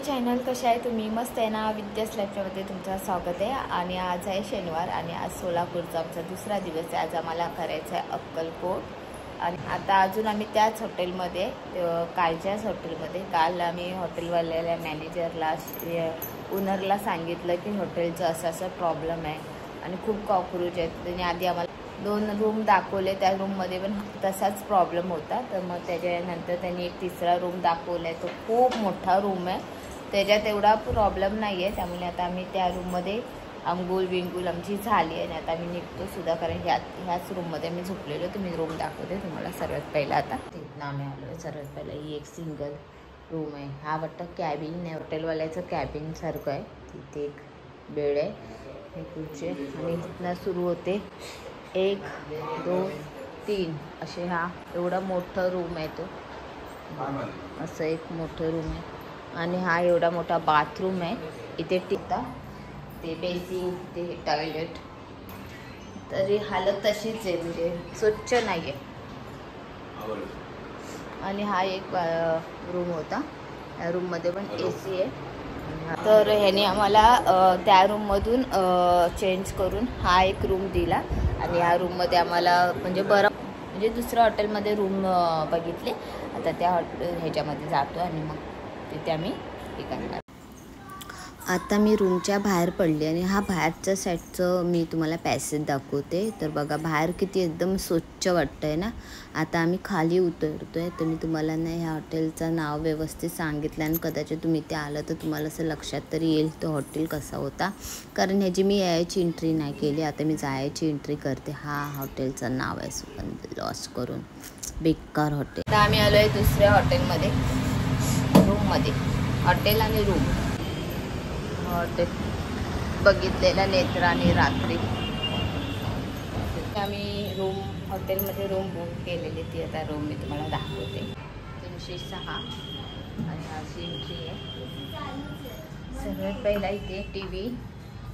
Channel कशा आहे तुम्ही? मस्त आहे ना? विद्यास लाईफमध्ये तुमचं स्वागत आहे। आणि आज आहे शनिवार आणि आज सोलापूरचा आमचा दुसरा दिवस आहे। आज आम्हाला करायचं आहे अक्कलकोट। आणि आता अजून आम्ही त्याच हॉटेलमध्ये, कालच्याच हॉटेलमध्ये, काल आम्ही हॉटेलवाल्याला मॅनेजरला ओनरला सांगितलं की हॉटेलचं असं प्रॉब्लेम आहे आणि खूप कॉकरोच आहेत। त्यांनी आधी आम्हाला 2 रूम दाखवले, त्या रूममध्ये पण तसाच प्रॉब्लेम होता। तर मग त्याच्यानंतर त्यांनी एक तिसरा रूम दाखवला आहे, तो खूप मोठा रूम आहे, त्याच्यात एवढा प्रॉब्लेम नाही आहे। त्यामुळे आता आम्ही त्या रूममध्ये अंघोळ विंगूल आमची झाली आहे आणि आता आम्ही निघतो सुद्धा, कारण ह्याच रूममध्ये आम्ही झोपलेलो। तुम्ही रूम दाखवते तुम्हाला सर्वात पहिला। आता तिथनं आम्ही आलो आहे। सर्वात पहिला ही एक सिंगल रूम आहे, हा वाटतं कॅबिन आहे, हॉटेलवाल्याचं कॅबिन सारखं आहे। तिथे एक बेड आहे, हे खुर्ची आणि तिथनं सुरू होते 1 2 3 असे, हा एवढा मोठा रूम आहे तो, असं एक मोठं रूम आहे। आणि हा एवढा मोठा बाथरूम आहे, इथे टिकता ते बेसिंग, ते टॉयलेट, तरी हालत तशीच आहे, म्हणजे स्वच्छ नाही आहे। आणि हा एक रूम होता, या रूममध्ये पण AC आहे। तर ह्याने आम्हाला त्या रूममधून चेंज करून हा एक रूम दिला आणि या रूममध्ये आम्हाला म्हणजे बरं, म्हणजे दुसऱ्या हॉटेलमध्ये रूम बघितले। आता त्या ह्याच्यामध्ये जातो आणि मग तिथे आम्ही हे करणार। आता मी रूमच्या बाहेर पडले आणि हा बाहेरच्या साईडचं मी तुम्हाला पॅसेज दाखवते। तर बघा बाहेर किती एकदम स्वच्छ वाटतं आहे ना। आता आम्ही खाली उतरतो आहे, तर मी तुम्हाला ना ह्या हॉटेलचं नाव व्यवस्थित सांगितलं आणि कदाचित तुम्ही ते आलं तर तुम्हाला असं लक्षात तरी येईल तो हॉटेल कसा होता, कारण ह्याची मी यायची एंट्री नाही केली, आता मी जायची एंट्री करते। हा हॉटेलचं नाव आहे सुगंध लॉस करून, बेकार हॉटेल। आता आम्ही आलो आहे दुसऱ्या हॉटेलमध्ये, रूममध्ये, हॉटेल आणि रूम, हॉटेल बघितलेला नेत्राने रात्री। आम्ही हॉटेलमध्ये रूम बुक केलेली, ती आता रूम मी तुम्हाला दाखवते। 306 आणि अशी एंट्री आहे। सर्वात पहिला इथे TV,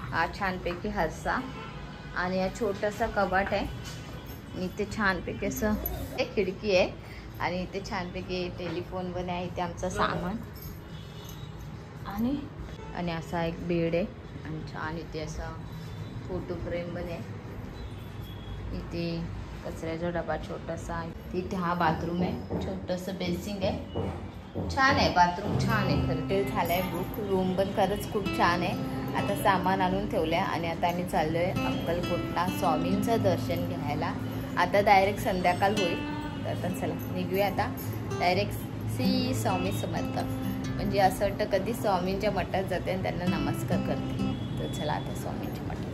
हा छानपैकी हसा आणि हा छोटासा कपाट आहे। इथे छानपैकी असं एक खिडकी आहे आणि इथे छानपैकी टेलिफोन पण आहे, इथे आमचं सामान आणि असा एक बेड आहे आणि छान इथे असा फोटो फ्रेम पण आहे। इथे कचऱ्याचा डबा छोटासा आहे, तिथे हा बाथरूम आहे, छोटंसं बेसिंग आहे, छान आहे बाथरूम, छान आहे खरं। ते झालं आहे बुक, रूम पण खरंच खूप छान आहे। आता सामान आणून ठेवलं आहे आणि आता आम्ही चाललो आहे अक्कलकोटला स्वामींचं दर्शन घ्यायला। आता डायरेक्ट संध्याकाळ होईल, तर आता चला निघूया आता डायरेक्ट श्री स्वामी समर्थ, म्हणजे असं वाटतं कधी स्वामींच्या मठात जाते आणि त्यांना नमस्कार करते। तर चला आता स्वामींच्या मठात जाऊया।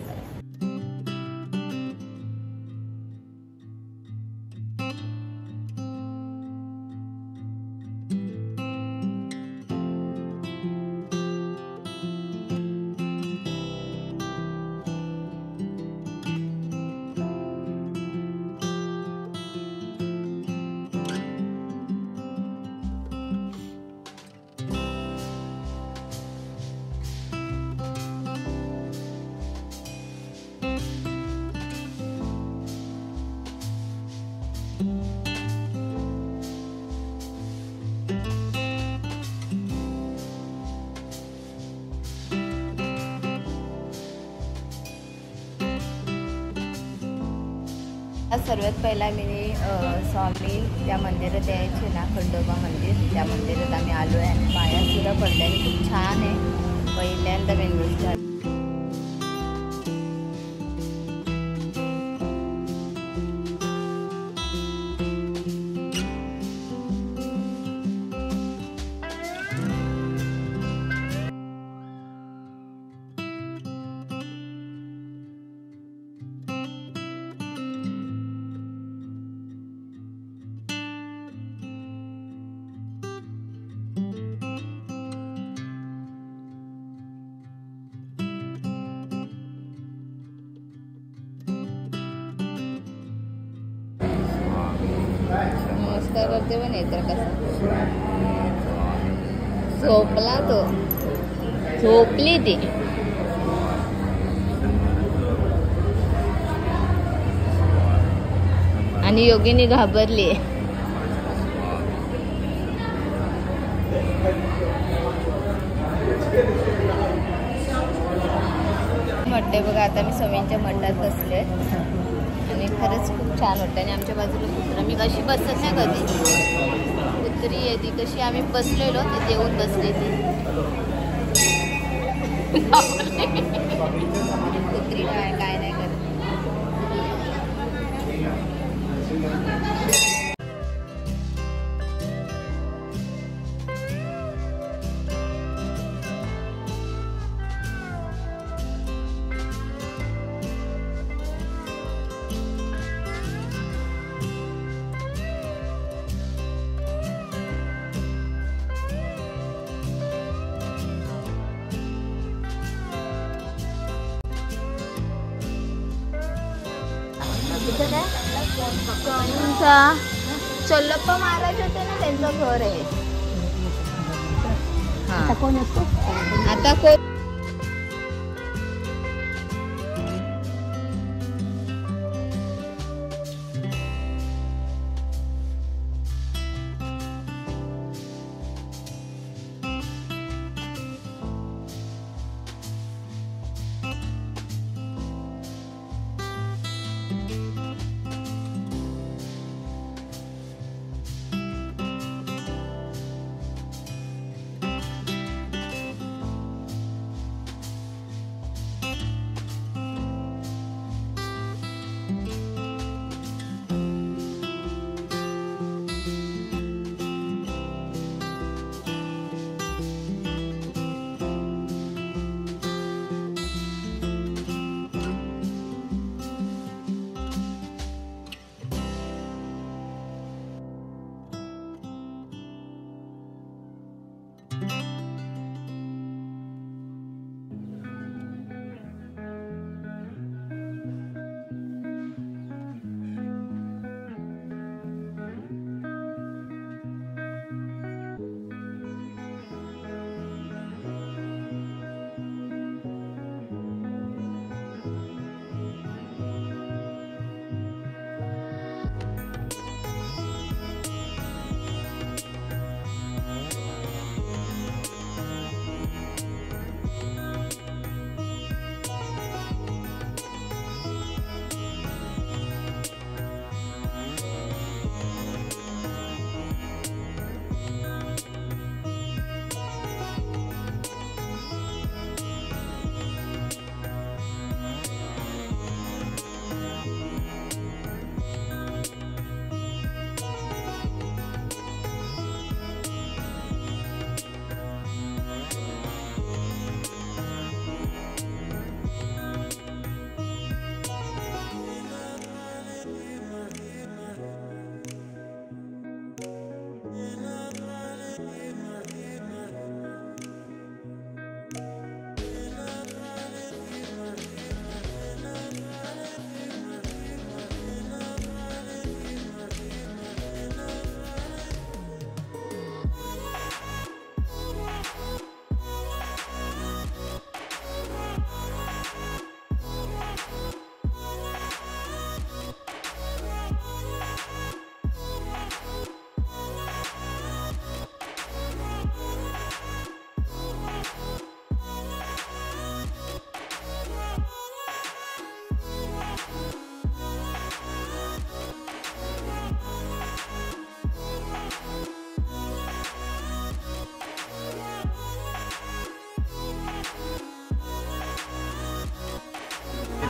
सर्वात पहिला मी स्वामी त्या मंदिरात यायचे ना, खंडोबा मंदिर, त्या मंदिरात आम्ही आलो आहे आणि पाया सुद्धा पडल्या, खूप छान आहे, पहिल्यांदा मेन गोष्ट। नमस्कार करते पण येतं कसं झोपला तो, झोपली ती. आणि योगिनी घाबरली. मठ्ठे बघा, आता मी स्वामींच्या मठात बसले आणि खरंच खूप छान वाटतं. आणि आमच्या बाजूला कुत्रा, मी कशी बसत नाही कधी, कुत्री आहे ती, कशी आम्ही बसलेलो ते जेवून बसली ती. कुत्री काय नाही करत. चोल्लप्पा महाराज होते ना, त्यांचं घर आहे. आता कोण असतो आता कोण.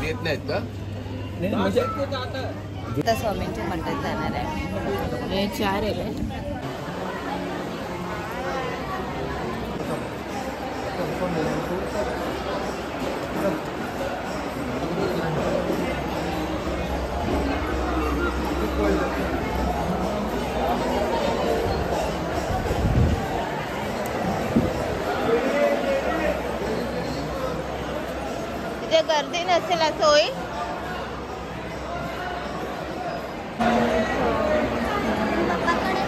येत नाहीत का? आता स्वामींच्या मंडळात जाणार आहे. 4 आहे. तिथे गर्दी नसेल असं होईल. पप्पाकडे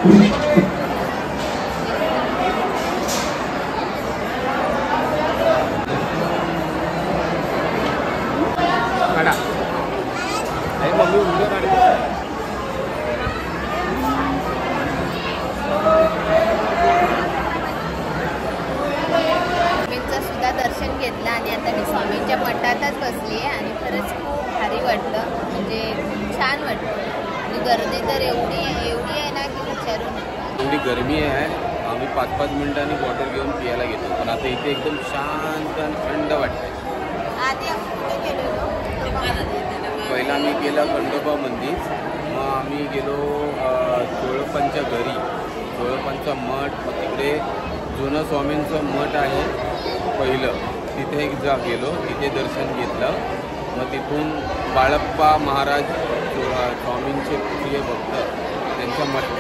मम्मी उद्या गाडी स्वामींचं सुद्धा दर्शन घेतलं आणि आता मी स्वामींच्या मठातच बसली आहे आणि खरंच खूप भारी वाटलं, म्हणजे छान वाटतं. आणि गर्दी तर एवढी आहे ना की विचारून. एवढी गरमी आहे, आम्ही 5-5 मिनिटांनी बॉटल घेऊन पियाला घेतो, पण आता इथे एकदम शांत आणि थंड वाटतं. आधी आपण कुठे गेलो? पहिला आम्ही गेलो खंडोबा मंदिर, मग आम्ही गेलो चोळप्पांच्या घरी, चोळप्पांचा मठ, मग तिकडे जुनं स्वामींचं मठ आहे पहिलं, तिथे गेलो, तिथे दर्शन घेतलं. मग तिथून बाळप्पा महाराज स्वामींचे प्रिय भक्त त्यांच्या मठात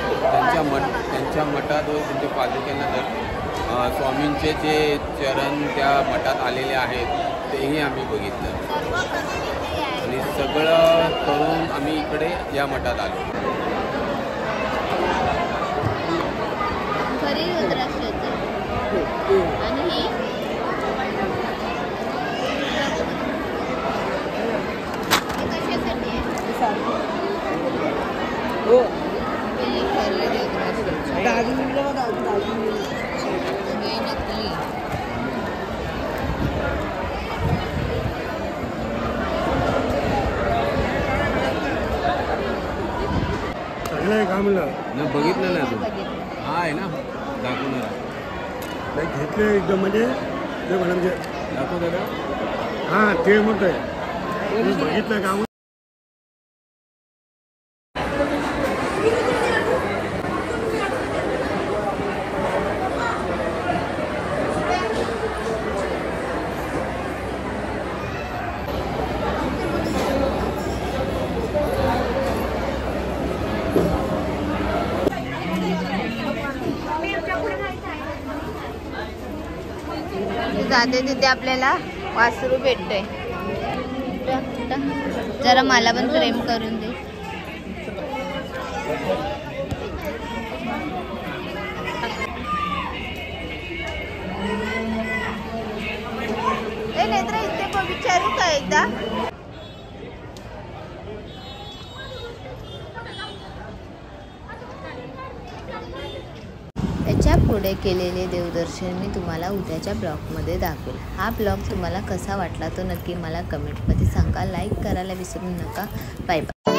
त्यांच्या पादुकांना स्वामींचे जे चरण त्या मठात आलेले आहेत तेही आम्ही बघितलं आणि सगळं करून आम्ही इकडे या मठात आलो. आणि चांगलं आहे का म्हणलं? न बघितलं ना तू? हा आहे ना, दाखवणार नाही घेतले एकदम, म्हणजे ते म्हणजे दाखव दादा. हां ते म्हणत आहे, बघितलं का? जाते तिथे आपल्याला वासरू भेटतोय. जरा मला पण प्रेम करून दे. नेत्रा इथे पण विचारू का एकदा? त्याच्या पुढे केलेले देवदर्शन मी तुम्हाला उद्याच्या ब्लॉगमध्ये दाखवेल. हा ब्लॉग तुम्हाला कसा वाटला तो नक्की मला कमेंटमध्ये सांगा. लाईक करायला विसरू नका. Bye bye.